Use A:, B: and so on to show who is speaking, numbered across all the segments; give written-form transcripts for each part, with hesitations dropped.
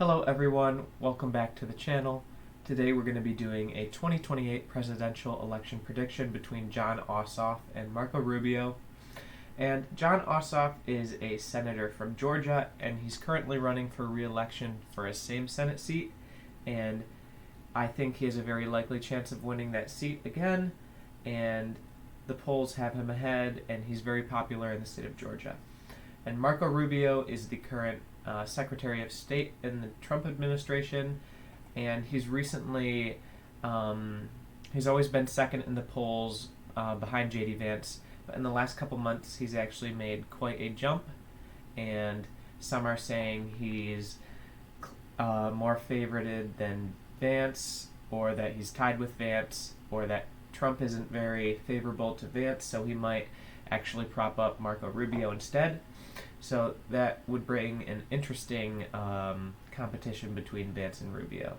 A: Hello everyone, welcome back to the channel. Today we're going to be doing a 2028 presidential election prediction between Jon Ossoff and Marco Rubio. And Jon Ossoff is a senator from Georgia, and he's currently running for re-election for his same Senate seat, and I think he has a very likely chance of winning that seat again, and the polls have him ahead, and he's very popular in the state of Georgia. And Marco Rubio is the current Secretary of State in the Trump administration, and he's recently, he's always been second in the polls behind J.D. Vance, but in the last couple months he's actually made quite a jump, and some are saying he's more favorited than Vance, or that he's tied with Vance, or that Trump isn't very favorable to Vance, so he might actually prop up Marco Rubio instead. So that would bring an interesting competition between Vance and Rubio.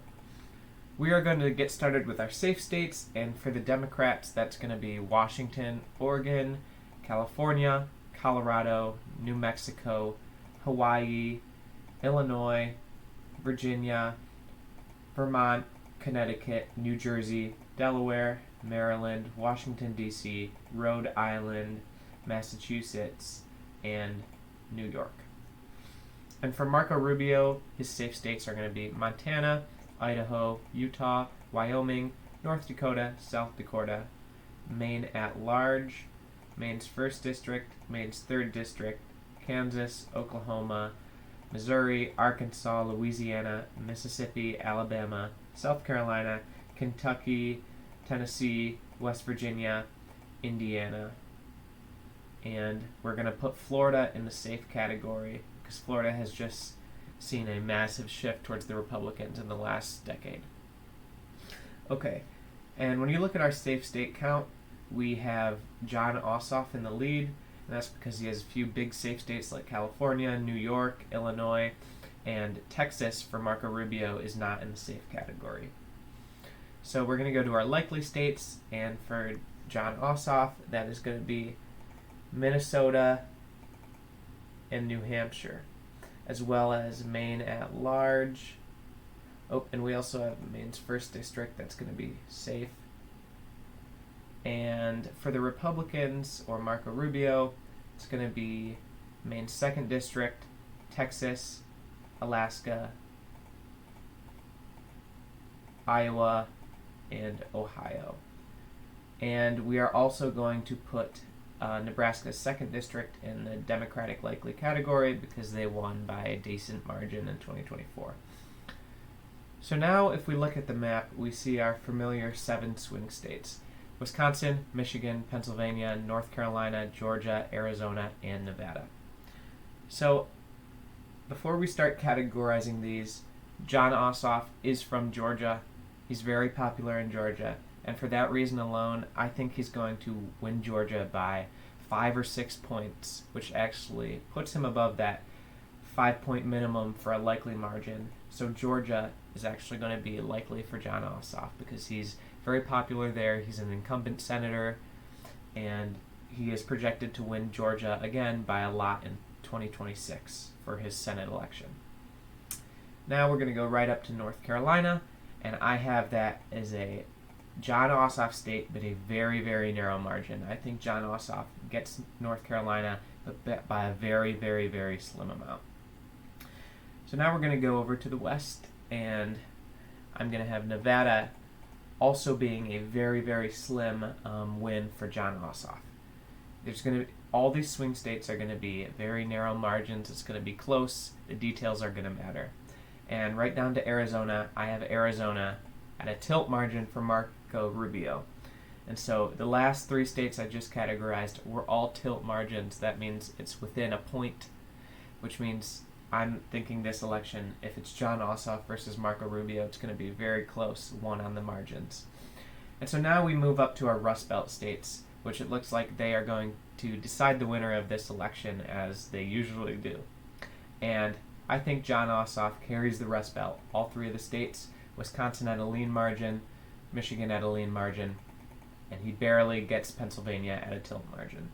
A: We are going to get started with our safe states, and for the Democrats, that's going to be Washington, Oregon, California, Colorado, New Mexico, Hawaii, Illinois, Virginia, Vermont, Connecticut, New Jersey, Delaware, Maryland, Washington, D.C., Rhode Island, Massachusetts, and New York. And for Marco Rubio, his safe states are going to be Montana, Idaho, Utah, Wyoming, North Dakota, South Dakota, Maine at large, Maine's 1st District, Maine's 3rd District, Kansas, Oklahoma, Missouri, Arkansas, Louisiana, Mississippi, Alabama, South Carolina, Kentucky, Tennessee, West Virginia, Indiana. And we're going to put Florida in the safe category because Florida has just seen a massive shift towards the Republicans in the last decade. Okay, and when you look at our safe state count, we have Jon Ossoff in the lead, and that's because he has a few big safe states like California, New York, Illinois, and Texas for Marco Rubio is not in the safe category. So we're going to go to our likely states, and for Jon Ossoff, that is going to be Minnesota and New Hampshire, as well as Maine at large. Oh, and we also have Maine's 1st District that's going to be safe. And for the Republicans, or Marco Rubio, it's going to be Maine's 2nd District, Texas, Alaska, Iowa, and Ohio. And we are also going to put Nebraska's 2nd District in the Democratic likely category because they won by a decent margin in 2024. So now if we look at the map, we see our familiar 7 swing states: Wisconsin, Michigan, Pennsylvania, North Carolina, Georgia, Arizona, and Nevada. So before we start categorizing these, Jon Ossoff is from Georgia. He's very popular in Georgia. And for that reason alone, I think he's going to win Georgia by 5 or 6 points, which actually puts him above that 5-point minimum for a likely margin. So Georgia is actually going to be likely for Jon Ossoff because he's very popular there. He's an incumbent senator, and he is projected to win Georgia again by a lot in 2026 for his Senate election. Now we're going to go right up to North Carolina, and I have that as a Jon Ossoff state, but a very, very narrow margin. I think Jon Ossoff gets North Carolina, but by a very, very, very slim amount. So now we're going to go over to the West, and I'm going to have Nevada also being a very, very slim win for Jon Ossoff. There's going to be, all these swing states are going to be very narrow margins. It's going to be close. The details are going to matter. And right down to Arizona, I have Arizona at a tilt margin for Marco Rubio. And so the last 3 states I just categorized were all tilt margins. That means it's within a point, which means I'm thinking this election, if it's Jon Ossoff versus Marco Rubio, it's going to be very close, one on the margins. And so now we move up to our Rust Belt states, which it looks like they are going to decide the winner of this election as they usually do. And I think Jon Ossoff carries the Rust Belt, all 3 of the states. Wisconsin at a lean margin, Michigan at a lean margin, and he barely gets Pennsylvania at a tilt margin.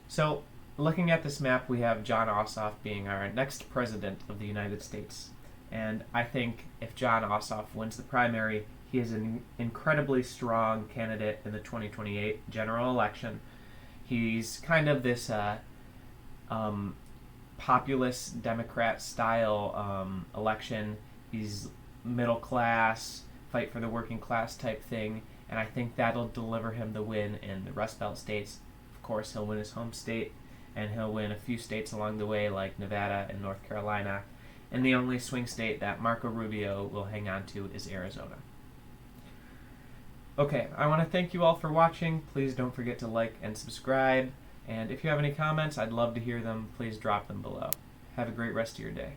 A: So looking at this map, we have Jon Ossoff being our next president of the United States. And I think if Jon Ossoff wins the primary, he is an incredibly strong candidate in the 2028 general election. He's kind of this populist Democrat style election. He's middle class, fight for the working class type thing, and I think that'll deliver him the win in the Rust Belt states. Of course, he'll win his home state, and he'll win a few states along the way like Nevada and North Carolina. And the only swing state that Marco Rubio will hang on to is Arizona. Okay, I want to thank you all for watching. Please don't forget to like and subscribe. And if you have any comments, I'd love to hear them. Please drop them below. Have a great rest of your day.